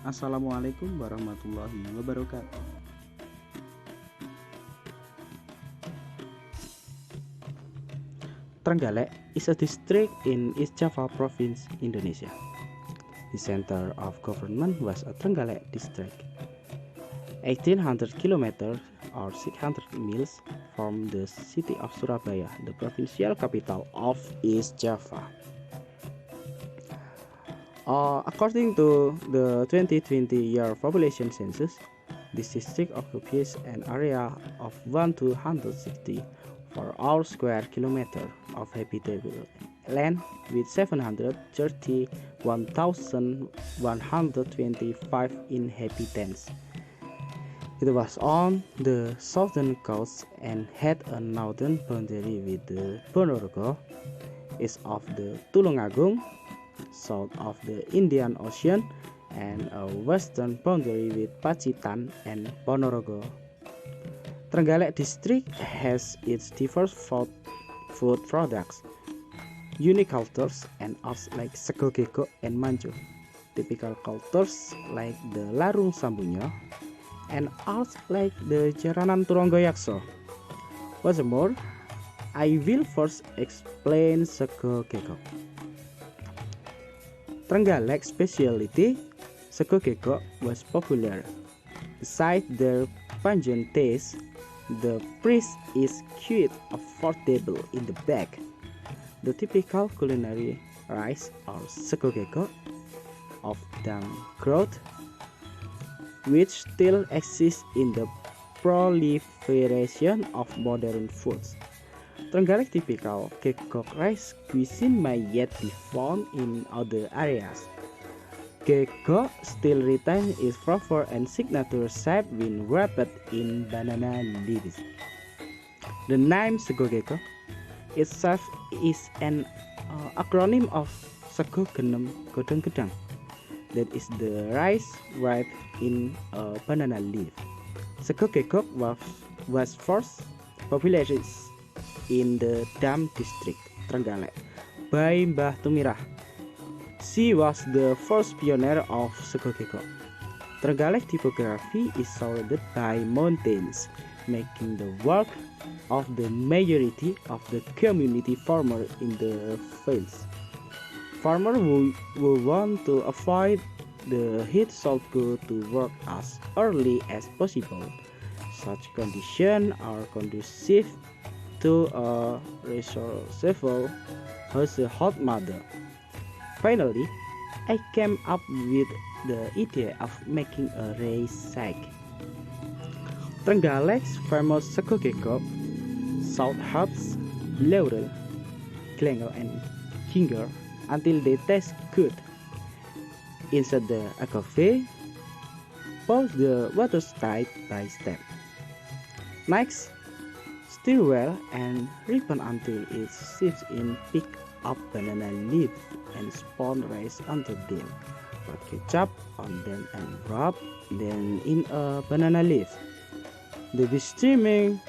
Assalamualaikum warahmatullahi wabarakatuh. Trenggalek is a district in East Java Province, Indonesia. The center of government was a Trenggalek district, 1800 kilometers or 600 miles from the city of Surabaya, the provincial capital of East Java. According to the 2020 year population census, this district occupies an area of 1 to 160 for all square kilometer of habitable land with 731,125 inhabitants. It was on the southern coast and had a northern boundary with the Ponorogo, east of the Tulungagung, south of the Indian Ocean, and a western boundary with Pacitan and Ponorogo. Trenggalek district has its diverse food products, unique cultures and arts like sego gego and manjo, typical cultures like the larung sambunyo, and arts like the jaranan turangga yakso. Furthermore, I will first explain sego gego. Trenggalek specialty sego gego was popular. Besides their pungent taste, the price is quite affordable in the bag. The typical culinary rice or sego gego of dam growth, which still exists in the proliferation of modern foods. Trenggalek typical gego rice cuisine may yet be found in other areas. Gego still retains its flavor and signature shape when wrapped in banana leaves. The name sego gego itself is an acronym of sego genem godong gedang, that is the rice wrapped in a banana leaf. Sego gego was first popularized in the Dam district, Trenggalek, by Mbah Tumirah. She was the first pioneer of sego gego. Trenggalek topography is surrounded by mountains, making the work of the majority of the community farmer in the fields. Farmers who want to avoid the heat should go to work as early as possible. Such conditions are conducive to a resourceful household mother. Finally, I came up with the idea of making a race sack. Trenggalek's famous sego gego, salt herbs, laurel, galangal, and ginger until they taste good. Insert the agave, pour the water step by step. Next, stir well and ripen until it sits in. Pick up banana leaf and spawn rice onto them. Put ketchup on them and rub them in a banana leaf. The be steaming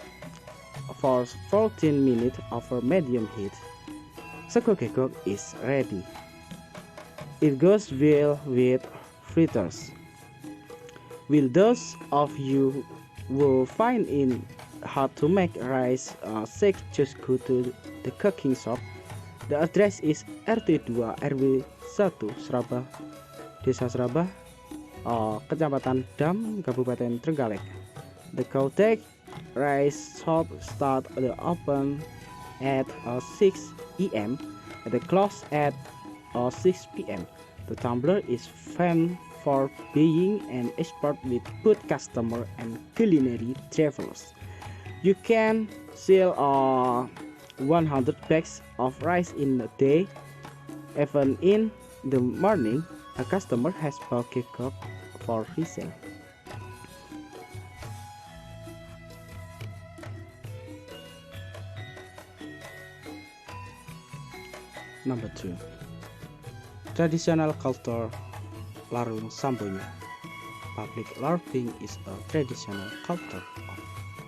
for 14 minutes over medium heat. Sego gego is ready. It goes well with fritters. Will those of you who find it hard to make rice sack just go to the cooking shop? The address is RT2 RW 1 Serabah, Desa Serabah, Kecamatan Dam, Kabupaten Trenggalek. The Kautek rice shop start open at 6 am and the close at 6 p.m. The tumbler is famed for being an expert with food customer and culinary travelers. You can sell 100 bags of rice in a day. Even in the morning, a customer has bought gego for resale. Number 2. Traditional culture larung sambunyo. Public larping is a traditional culture of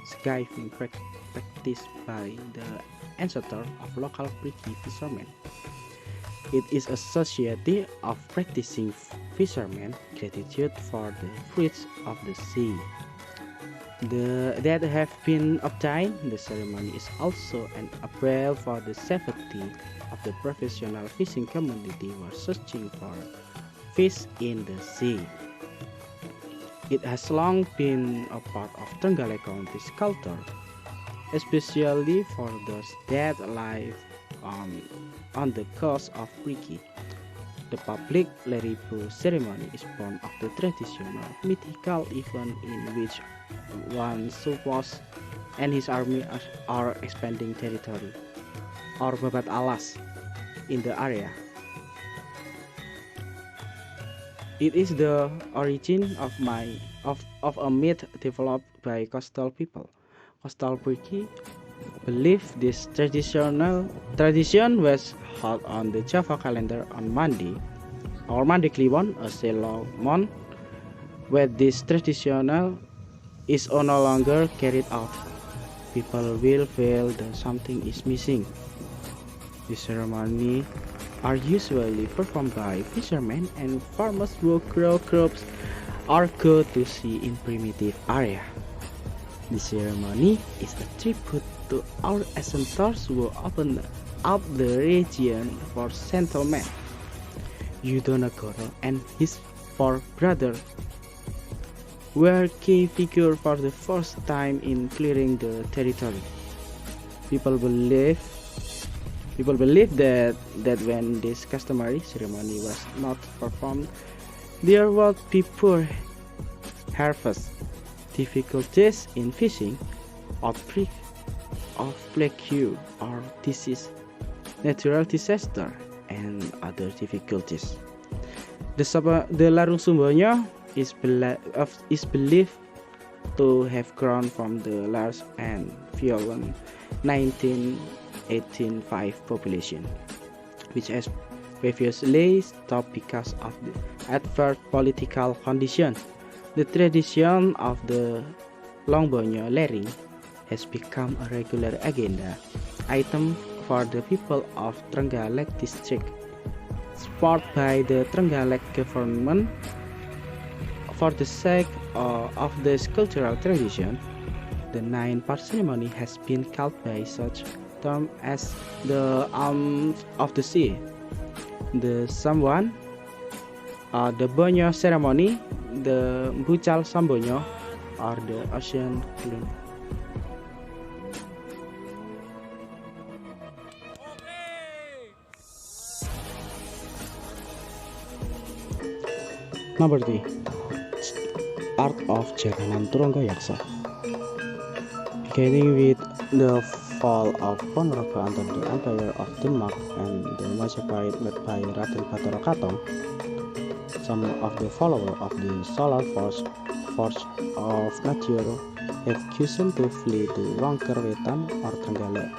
skiving practiced by the ancestor of local Priki fishermen. It is a society of practicing fishermen gratitude for the fruits of the sea that have been obtained. The ceremony is also an appeal for the safety of the professional fishing community who are searching for fish in the sea. It has long been a part of Trenggalek County's culture, especially for those that live on the coast of Riki. The public Leribu ceremony is born of the traditional mythical event in which one Supos and his army are expanding territory, or babat alas, in the area. It is the origin of a myth developed by coastal people. Coastal Riki believe this tradition was held on the Java calendar on Monday or Monday Kliwon, a shallow month, where this traditional is no longer carried out. People will feel that something is missing. The ceremony are usually performed by fishermen and farmers who grow crops or go to sea in primitive area. The ceremony is a tribute to our ancestors who opened up the region for settlement. Yudhonagara and his four brothers were key figures for the first time in clearing the territory. People believe that when this customary ceremony was not performed, there would be poor harvest, difficulties in fishing, outbreak of plague or disease, natural disaster, and other difficulties. The Larung Sumbanyo is believed to have grown from the large and violent 1985 population, which has previously stopped because of the adverse political conditions. The tradition of the Longbonyo Lering has become a regular agenda item for the people of Trenggalek district, supported by the Trenggalek government. For the sake of this cultural tradition, the 9-part ceremony has been called by such terms as the arms of the sea, the Samwan, the Bonyo ceremony, the Bucal Sambonyo, or the Ocean Clean. Number 3. Art of Jaganan Turangga Yaksa. Beginning with the fall of Ponorogo under the Empire of Denmark and the Majapahit led by Raden Batara Katong, some of the followers of the solar force of nature have chosen to flee to Wangkerwetan or Trenggalek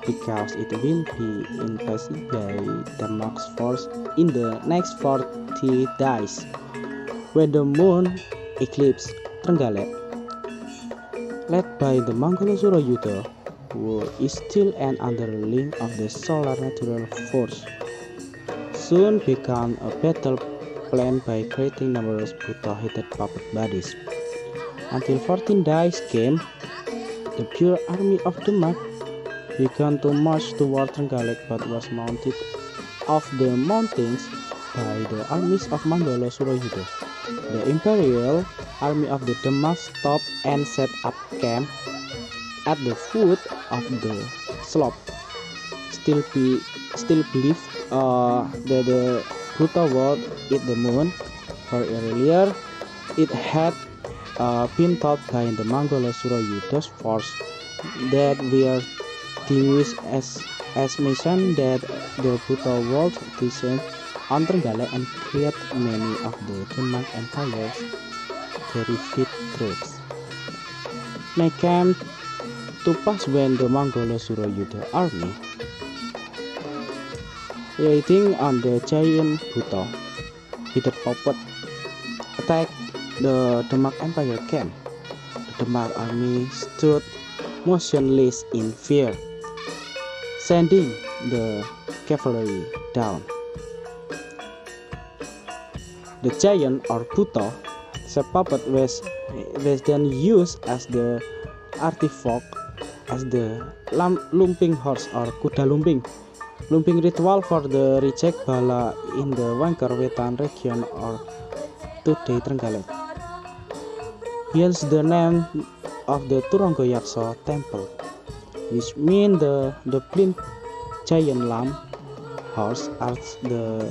because it will be invaded by Denmark's force in the next 40 days. When the moon eclipse Trenggalek, led by the Manggala Surayuda, who is still an underling of the solar natural force, soon began a battle planned by creating numerous brutal-headed puppet bodies. Until 14 days came, the pure army of Denmark began to march toward Trenggalek but was mounted off the mountains by the armies of Manggala Surayuda. The imperial army of the Denmark stopped and set up camp at the foot of the slope. Still believe that the brutal world hit the moon, for earlier it had been taught by the Manggala Surayuda's force that were distinguished as mentioned that the brutal world descended on Trenggalek and create many of the Denmark Empire's terrific troops. May came to pass when the Manggala Surayuda army, riding on the giant brutal headed puppet, attacked the Denmark Empire camp. The Denmark army stood motionless in fear, sending the cavalry down. The giant or Buto, the puppet was then used as the artifact as the lumping horse or kuda lumping. Lumping ritual for the reject bala in the Wangker Wetan region or today Trenggalek. Hence the name of the Turangayaksa temple, which means the blind giant lamb horse as the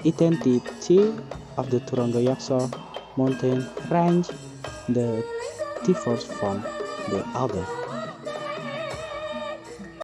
identity of the Turangayaksa mountain range, the differs from the other.